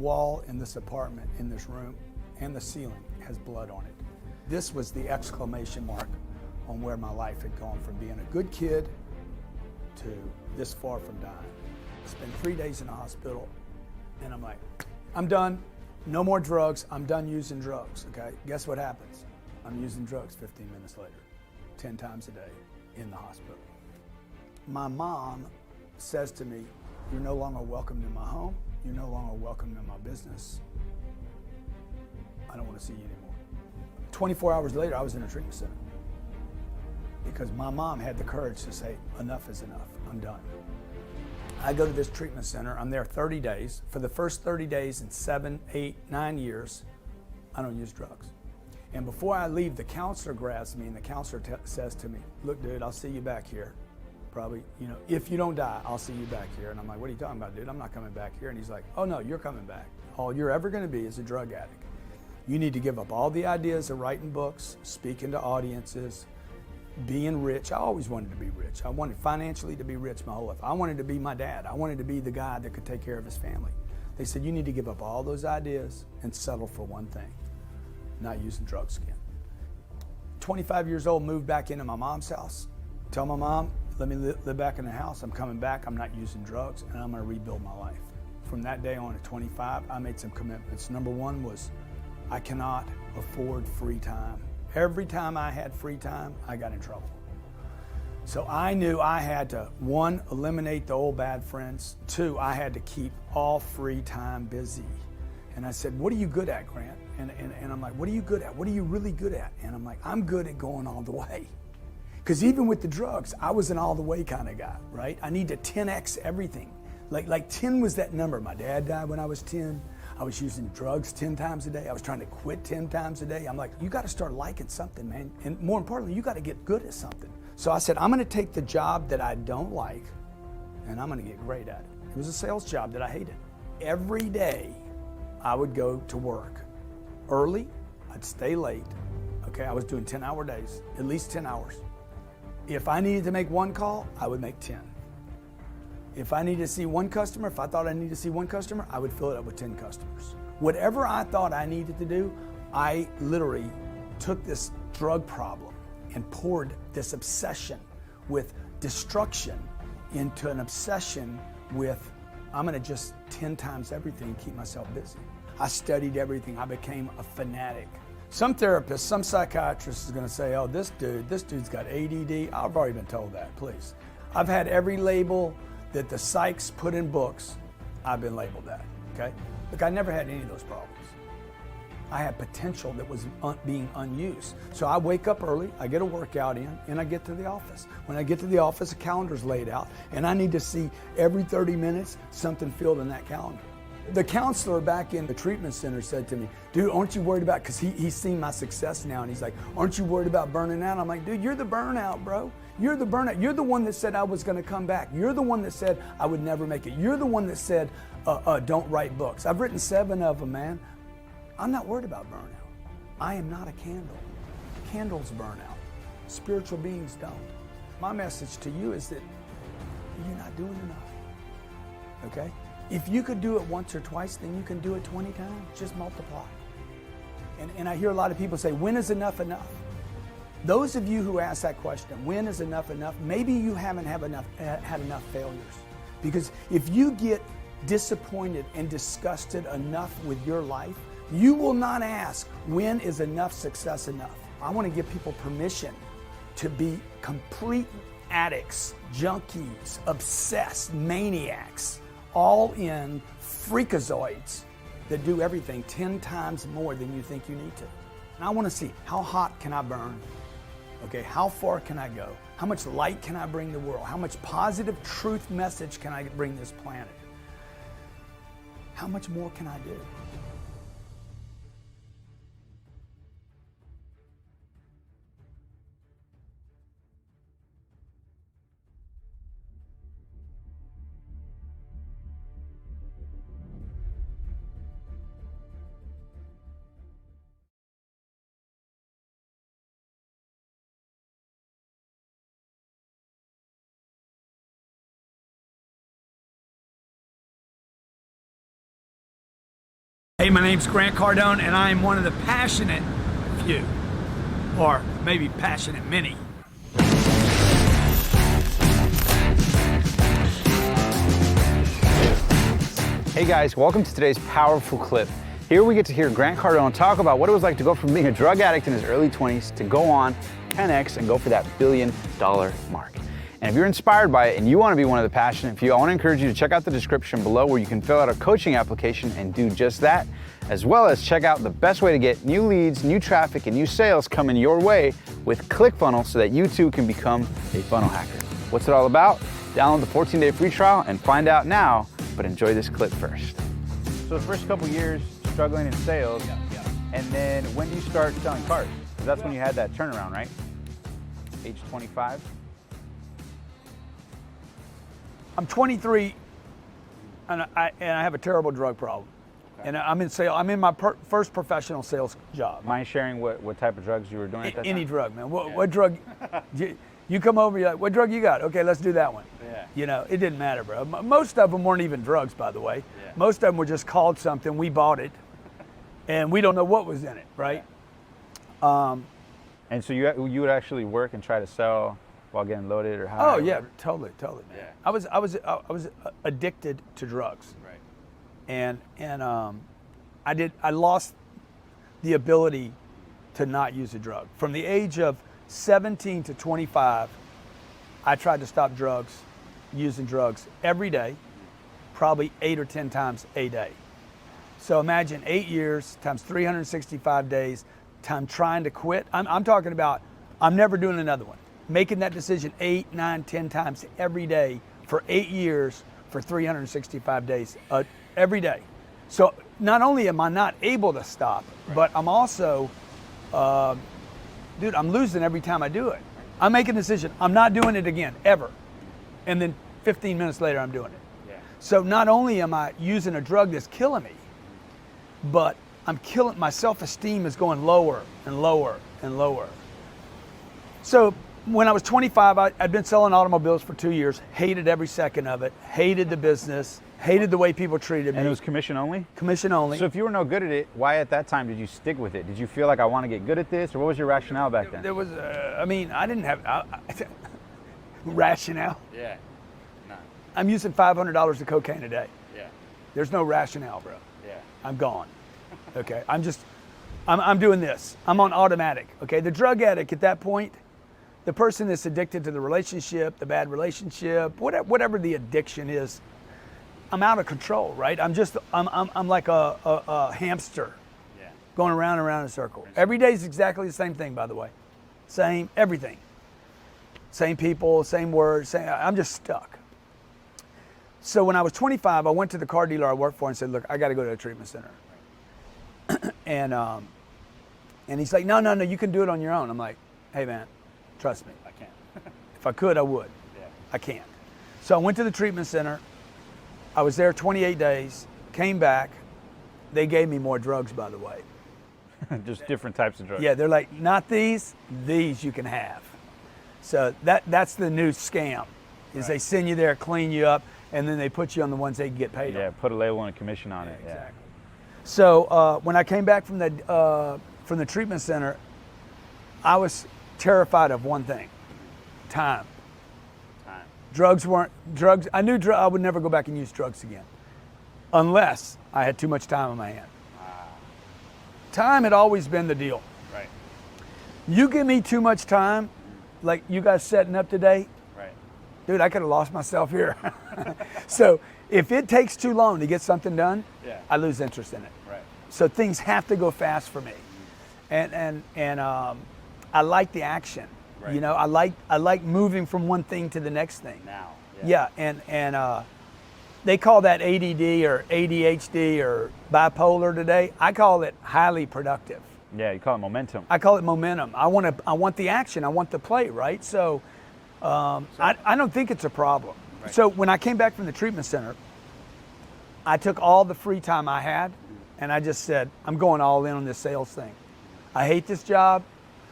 Wall in this apartment, in this room, and the ceiling has blood on it. This was the exclamation mark on where my life had gone from being a good kid to this far from dying. I spent 3 days in the hospital, and I'm like, I'm done. No more drugs. I'm done using drugs, okay? Guess what happens? I'm using drugs 15 minutes later, 10 times a day in the hospital. My mom says to me, you're no longer welcome in my home. You're no longer welcome in my business. I don't want to see you anymore. 24 hours later, I was in a treatment center because my mom had the courage to say, enough is enough, I'm done. I go to this treatment center, I'm there 30 days. For the first 30 days in 7, 8, 9 years, I don't use drugs. And before I leave, the counselor grabs me and the counselor says to me, look, dude, I'll see you back here. Probably, if you don't die, I'll see you back here. And I'm like, what are you talking about, dude? I'm not coming back here. And he's like, oh no, you're coming back. All you're ever gonna be is a drug addict. You need to give up all the ideas of writing books, speaking to audiences, being rich. I always wanted to be rich. I wanted financially to be rich my whole life. I wanted to be my dad. I wanted to be the guy that could take care of his family. They said, you need to give up all those ideas and settle for one thing, not using drugs again. 25 years old, moved back into my mom's house. Tell my mom, let me live back in the house. I'm coming back, I'm not using drugs, and I'm gonna rebuild my life. From that day on at 25, I made some commitments. Number one was, I cannot afford free time. Every time I had free time, I got in trouble. So I knew I had to, 1, eliminate the old bad friends. 2, I had to keep all free time busy. And I said, what are you good at, Grant? And I'm like, what are you good at? What are you really good at? And I'm like, I'm good at going all the way. Because even with the drugs, I was an all the way kind of guy, right? I need to 10x everything. Like 10 was that number. My dad died when I was 10. I was using drugs 10 times a day. I was trying to quit 10 times a day. I'm like, you got to start liking something, man. And more importantly, you got to get good at something. So I said, I'm going to take the job that I don't like and I'm going to get great at it. It was a sales job that I hated. Every day I would go to work early. I'd stay late. Okay, I was doing 10-hour days, at least 10 hours. If I needed to make 1 call, I would make 10. If I needed to see 1 customer, if I thought I needed to see 1 customer, I would fill it up with 10 customers. Whatever I thought I needed to do, I literally took this drug problem and poured this obsession with destruction into an obsession with, I'm gonna just 10 times everything, keep myself busy. I studied everything, I became a fanatic. Some therapist, some psychiatrist is gonna say, oh, this dude's got ADD. I've already been told that, please. I've had every label that the psychs put in books, I've been labeled that, okay? Look, I never had any of those problems. I had potential that was being unused. So I wake up early, I get a workout in, and I get to the office. When I get to the office, a calendar's laid out, and I need to see every 30 minutes something filled in that calendar. The counselor back in the treatment center said to me, dude, aren't you worried about, because he's seen my success now, and he's like, aren't you worried about burning out? I'm like, dude, you're the burnout, bro. You're the burnout. You're the one that said I was gonna come back. You're the one that said I would never make it. You're the one that said, don't write books. I've written 7 of them, man. I'm not worried about burnout. I am not a candle. Candles burn out. Spiritual beings don't. My message to you is that you're not doing enough, okay? If you could do it once or twice, then you can do it 20 times. Just multiply. And I hear a lot of people say, when is enough enough? Those of you who ask that question, when is enough enough? Maybe you haven't had enough failures. Because if you get disappointed and disgusted enough with your life, you will not ask, when is enough success enough? I want to give people permission to be complete addicts, junkies, obsessed, maniacs, all in freakazoids that do everything 10 times more than you think you need to. And I want to see, how hot can I burn? Okay, how far can I go? How much light can I bring the world? How much positive truth message can I bring this planet? How much more can I do? Hey, my name's Grant Cardone, and I am one of the passionate few, or maybe passionate many. Hey guys, welcome to today's powerful clip. Here we get to hear Grant Cardone talk about what it was like to go from being a drug addict in his early 20s to go on 10x and go for that $1 billion mark. And if you're inspired by it and you want to be one of the passionate few, I want to encourage you to check out the description below where you can fill out a coaching application and do just that, as well as check out the best way to get new leads, new traffic, and new sales coming your way with ClickFunnels so that you too can become a funnel hacker. What's it all about? Download the 14-day free trial and find out now, but enjoy this clip first. So the first couple years struggling in sales, and then when do you start selling cars? Because that's when you had that turnaround, right? Age 25? I'm 23, and I have a terrible drug problem. Okay. And I'm in sales. I'm in my first professional sales job. Mind sharing what type of drugs you were doing at that time? Any drug, man. What drug? You come over, you're like, what drug you got? Okay, let's do that one. Yeah. You know, it didn't matter, bro. Most of them weren't even drugs, by the way. Yeah. Most of them were just called something, we bought it, and we don't know what was in it, right? Yeah. And so you would actually work and try to sell while getting loaded or how? Oh yeah, totally, man. Yeah. I was addicted to drugs. Right. And I lost the ability to not use a drug. From the age of 17 to 25, I tried to stop using drugs every day, probably 8 or 10 times a day. So imagine 8 years times 365 days, time trying to quit. I'm talking about, I'm never doing another one. Making that decision 8, 9, 10 times every day for 8 years for 365 days, every day. So not only am I not able to stop, but I'm also, dude, I'm losing every time I do it. I make a decision, I'm not doing it again, ever. And then 15 minutes later, I'm doing it. Yeah. So not only am I using a drug that's killing me, but my self-esteem is going lower and lower and lower. So when I was 25, I'd been selling automobiles for 2 years, hated every second of it, hated the business, hated the way people treated me. And it was commission only? Commission only. So if you were no good at it, why at that time did you stick with it? Did you feel like I want to get good at this, or what was your rationale back then? There was, I didn't have rationale. Yeah, no. I'm using $500 of cocaine a day. Yeah. There's no rationale, bro. Yeah. I'm gone. Okay, I'm doing this. I'm on automatic. Okay, the drug addict at that point, the person that's addicted to the relationship, the bad relationship, whatever the addiction is, I'm out of control, right? I'm like a hamster, going around and around in a circle. Every day is exactly the same thing, by the way. Same, everything. Same people, same words, I'm just stuck. So when I was 25, I went to the car dealer I worked for and said, look, I got to go to a treatment center. And he's like, no, you can do it on your own. I'm like, hey man, trust me. I can't. If I could, I would. Yeah. I can't. So I went to the treatment center. I was there 28 days, came back. They gave me more drugs, by the way. Just different types of drugs. Yeah, they're like, not these you can have. So that's the new scam, is they send you there, clean you up, and then they put you on the ones they can get paid on. Yeah, put a label and a commission on it. Exactly. Yeah. So when I came back from the treatment center, I was terrified of one thing: time. Drugs. I knew I would never go back and use drugs again, unless I had too much time on my hand. Time had always been the deal. Right. You give me too much time, like you guys setting up today. Right. Dude, I could have lost myself here. So if it takes too long to get something done, I lose interest in it. Right. So things have to go fast for me, and I like the action. Right. You know, I like moving from one thing to the next thing. Now. Yeah, and they call that ADD or ADHD or bipolar today. I call it highly productive. Yeah, you call it momentum. I call it momentum. I want the action. I want the play, right? So I don't think it's a problem. Right. So when I came back from the treatment center, I took all the free time I had and I just said, I'm going all in on this sales thing. I hate this job.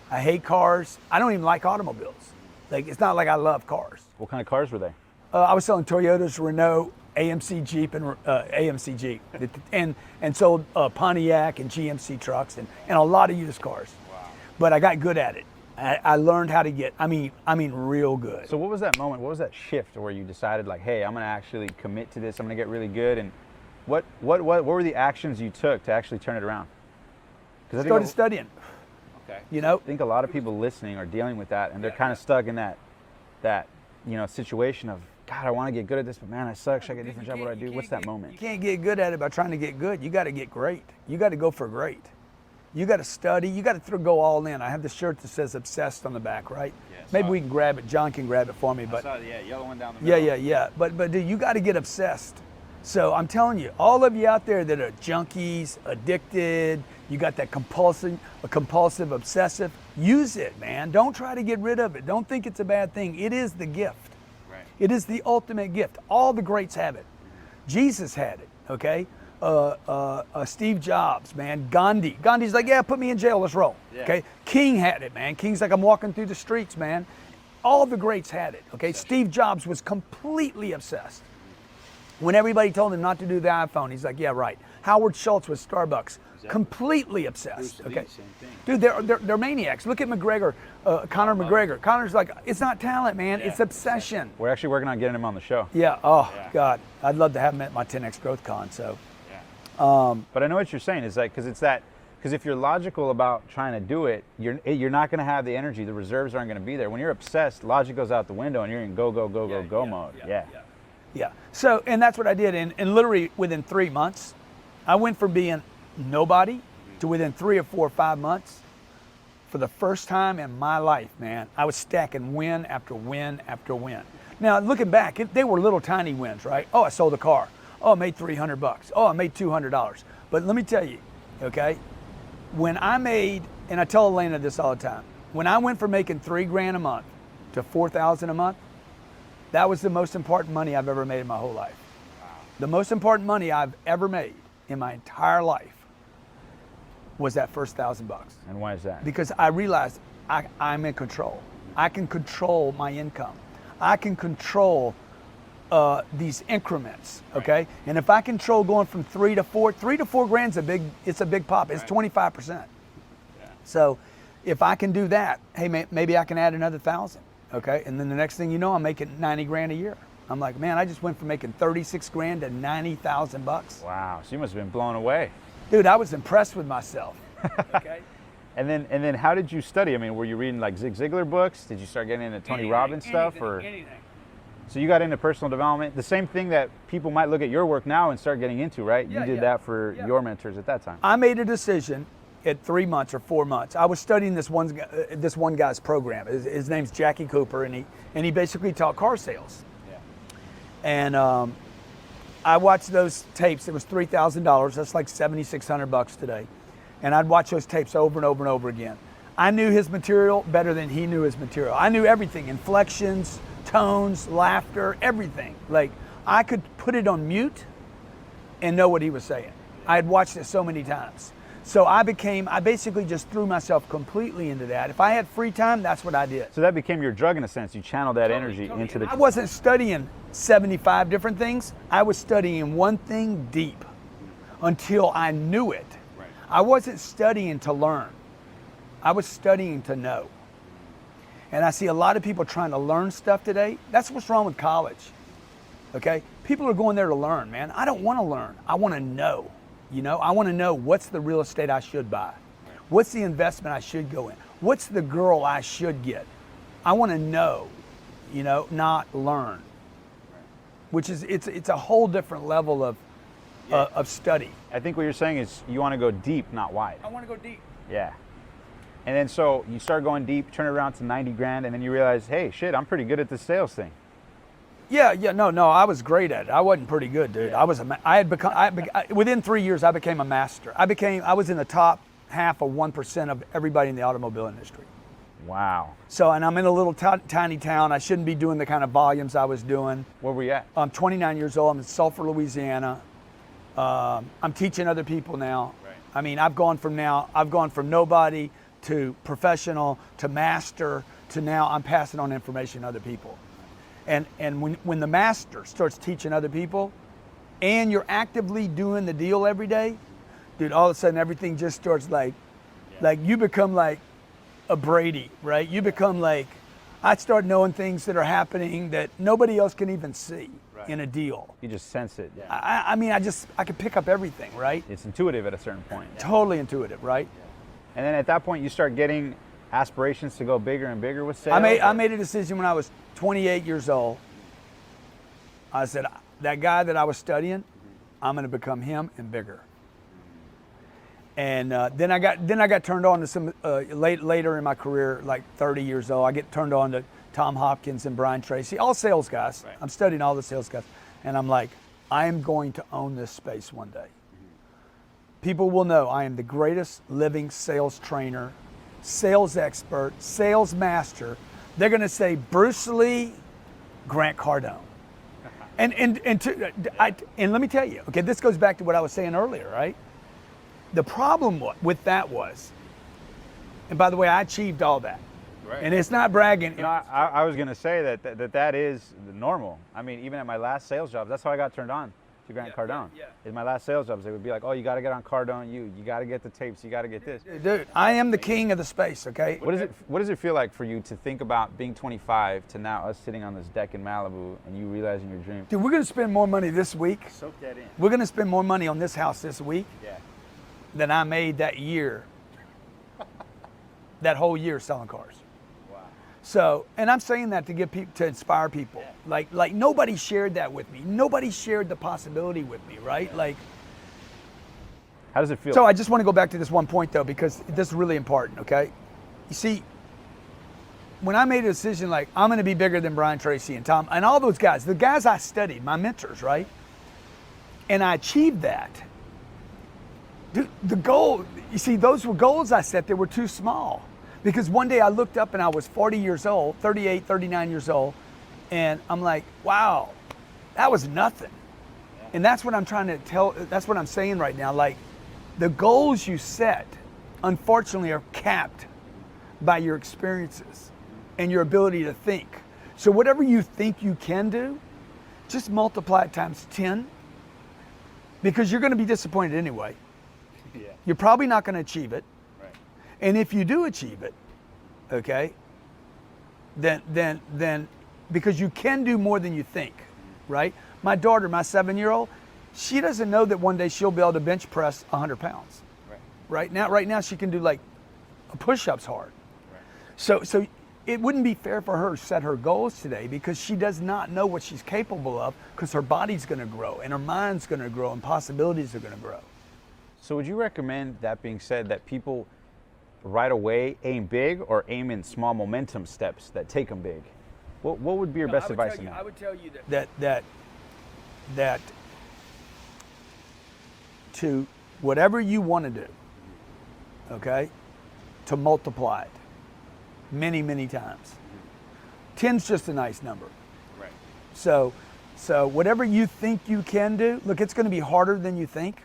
I hate cars. I don't even like automobiles. Like, it's not like I love cars. What kind of cars were they? I was selling Toyotas, Renault, AMC Jeep and AMC Jeep, and sold Pontiac and GMC trucks and a lot of used cars. Wow. But I got good at it. I learned how to get, I mean real good. So what was that moment? What was that shift where you decided like, hey, I'm gonna actually commit to this. I'm gonna get really good. And what were the actions you took to actually turn it around? Because I started studying. Okay. You know, I think a lot of people listening are dealing with that, and they're kind of stuck in that situation of, God, I want to get good at this, but man, I suck. Should I get a different job? What do I do? What's that moment? You can't get good at it by trying to get good. You got to get great. You got to go for great. You got to study. You got to go all in. I have the shirt that says "Obsessed" on the back, right? Yeah, maybe we can grab it. John can grab it for me. But I saw the yellow one down the middle. Yeah. But dude, you got to get obsessed. So I'm telling you, all of you out there that are junkies, addicted, you got that compulsive, obsessive, use it, man. Don't try to get rid of it. Don't think it's a bad thing. It is the gift. Right. It is the ultimate gift. All the greats have it. Jesus had it, okay? Steve Jobs, man. Gandhi's like, yeah, put me in jail, let's roll. Yeah. Okay. King had it, man. King's like, I'm walking through the streets, man. All the greats had it, okay? Steve Jobs was completely obsessed. When everybody told him not to do the iPhone, he's like, yeah, right. Howard Schultz with Starbucks, completely obsessed. Okay, dude, they're maniacs. Look at McGregor, Conor McGregor. Conor's like, it's not talent, man. It's obsession. We're actually working on getting him on the show. Yeah. Oh God, I'd love to have him at my 10X Growth Con. So. But I know what you're saying is like, because if you're logical about trying to do it, you're not going to have the energy. The reserves aren't going to be there. When you're obsessed, logic goes out the window, and you're in go mode. Yeah. So, and that's what I did. And literally within 3 months, I went from being nobody to within 3 or 4 or 5 months, for the first time in my life, man, I was stacking win after win after win. Now, looking back, they were little tiny wins, right? Oh, I sold a car. Oh, I made $300. Oh, I made $200. But let me tell you, okay, when I made, and I tell Elena this all the time, when I went from making $3,000 a month to $4,000 a month, that was the most important money I've ever made in my whole life. Wow. The most important money I've ever made in my entire life was that first $1,000. And why is that? Because I realized I'm in control. I can control my income. I can control these increments, okay? Right. And if I control going from 3 to 4 grand's it's a big pop. It's 25%. Yeah. So if I can do that, hey, maybe I can add another 1,000. Okay, and then the next thing you know, I'm making $90,000 a year. I'm like, man, I just went from making $36,000 to $90,000. Wow, so you must have been blown away. Dude, I was impressed with myself. Okay. And then how did you study? I mean, were you reading like Zig Ziglar books? Did you start getting into Tony Robbins stuff, or anything? So you got into personal development, the same thing that people might look at your work now and start getting into, right? You did that for your mentors at that time. I made a decision at 3 months or 4 months. I was studying this one guy's program. His name's Jackie Cooper, and he basically taught car sales. Yeah. And I watched those tapes. It was $3,000. That's like $7,600 today. And I'd watch those tapes over and over and over again. I knew his material better than he knew his material. I knew everything: inflections, tones, laughter, everything. Like, I could put it on mute and know what he was saying. I had watched it so many times. So I basically just threw myself completely into that. If I had free time, that's what I did. So that became your drug in a sense. You channeled that energy into the... I wasn't studying 75 different things. I was studying one thing deep until I knew it. Right. I wasn't studying to learn. I was studying to know. And I see a lot of people trying to learn stuff today. That's what's wrong with college. Okay? People are going there to learn, man. I don't want to learn. I want to know. You know, I want to know what's the real estate I should buy. What's the investment I should go in? What's the girl I should get? I want to know, you know, not learn. Which is, it's a whole different level of study. I think what you're saying is you want to go deep, not wide. I want to go deep. Yeah. And then so you start going deep, turn it around to 90 grand, and then you realize, hey, shit, I'm pretty good at this sales thing. No, I was great at it. I wasn't pretty good, dude. Yeah. Within 3 years, I became a master. I was in the top half of 1% of everybody in the automobile industry. Wow. So, and I'm in a little tiny town. I shouldn't be doing the kind of volumes I was doing. Where were you at? I'm 29 years old. I'm in Sulphur, Louisiana. I'm teaching other people now. Right. I mean, I've gone from nobody to professional to master to now I'm passing on information to other people. And when the master starts teaching other people, and you're actively doing the deal every day, dude, all of a sudden everything just starts like you become like a Brady, right? You become like, I start knowing things that are happening that nobody else can even see in a deal. You just sense it. Yeah. I mean, I can pick up everything, right? It's intuitive at a certain point. Totally intuitive, right? And then at that point, you start getting aspirations to go bigger and bigger with sales? I made a decision when I was 28 years old. I said, that guy that I was studying, I'm going to become him and bigger. And then I got turned on to some later in my career, like 30 years old. I get turned on to Tom Hopkins and Brian Tracy, all sales guys. Right. I'm studying all the sales guys, and I'm like, I am going to own this space one day. People will know I am the greatest living sales trainer, sales expert, sales master. They're going to say Bruce Lee, Grant Cardone. And let me tell you, okay, this goes back to what I was saying earlier, right? The problem with that was, and by the way, I achieved all that. Right. And it's not bragging. You know, I was going to say that is normal. I mean, even at my last sales job, that's how I got turned on to Grant Cardone. Yeah. In my last sales jobs, they would be like, oh, you got to get on Cardone, you got to get the tapes, you got to get this. Dude, I am the king of the space, okay? What does it feel like for you to think about being 25 to now us sitting on this deck in Malibu and you realizing your dream? Dude, we're going to spend more money this week. Soak that in. We're going to spend more money on this house this week than I made that year, that whole year selling cars. Wow. So, and I'm saying that to give people, to inspire people. Yeah. Like nobody shared that with me. Nobody shared the possibility with me, right? Yeah. Like, how does it feel? So I just want to go back to this one point though, because this is really important, okay? You see, when I made a decision like, I'm going to be bigger than Brian Tracy and Tom, and all those guys, the guys I studied, my mentors, right? And I achieved that. Dude, the goal, you see, those were goals I set that were too small. Because one day I looked up and I was 40 years old, 38, 39 years old, and I'm like, wow, that was nothing. Yeah. And that's what I'm trying to tell, that's what I'm saying right now. Like, the goals you set, unfortunately, are capped by your experiences and your ability to think. So whatever you think you can do, just multiply it times 10, because you're going to be disappointed anyway. Yeah. You're probably not going to achieve it. Right. And if you do achieve it, okay, then because you can do more than you think, right? My daughter, my 7-year-old, she doesn't know that one day she'll be able to bench press 100 pounds. Right. Right now she can do like push-ups hard. Right. So it wouldn't be fair for her to set her goals today, because she does not know what she's capable of, because her body's going to grow and her mind's going to grow and possibilities are going to grow. So would you recommend, that being said, that people right away aim big, or aim in small momentum steps that take them big? What would be your best advice on that? I would tell you that to whatever you want to do, okay, to multiply it many, many times. 10's just a nice number. Right. So whatever you think you can do, look, it's going to be harder than you think.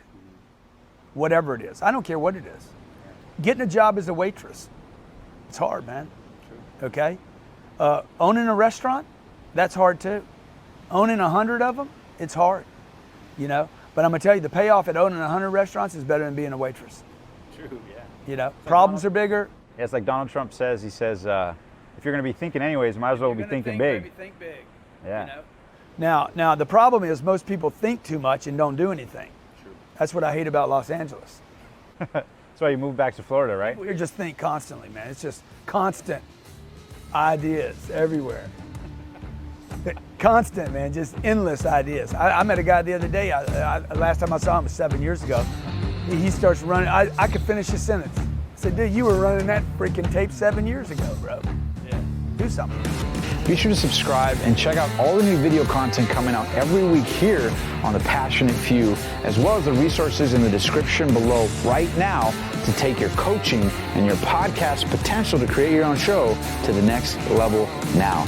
Whatever it is. I don't care what it is. Getting a job as a waitress, it's hard, man. True. Okay? Owning a restaurant, that's hard too. Owning 100 of them, it's hard. You know? But I'm going to tell you, the payoff at owning 100 restaurants is better than being a waitress. True, yeah. You know? Problems are bigger. Yeah, it's like Donald Trump says, he says, if you're going to be thinking anyways, might as well be thinking big. Maybe think big. Yeah. You know? Now, the problem is most people think too much and don't do anything. That's what I hate about Los Angeles. That's why you moved back to Florida, right? We just think constantly, man. It's just constant ideas everywhere. Constant, man, just endless ideas. I met a guy the other day, last time I saw him was 7 years ago. He starts running, I could finish his sentence. I said, dude, you were running that freaking tape 7 years ago, bro. Yeah. Do something. Be sure to subscribe and check out all the new video content coming out every week here on The Passionate Few, as well as the resources in the description below right now to take your coaching and your podcast potential to create your own show to the next level now.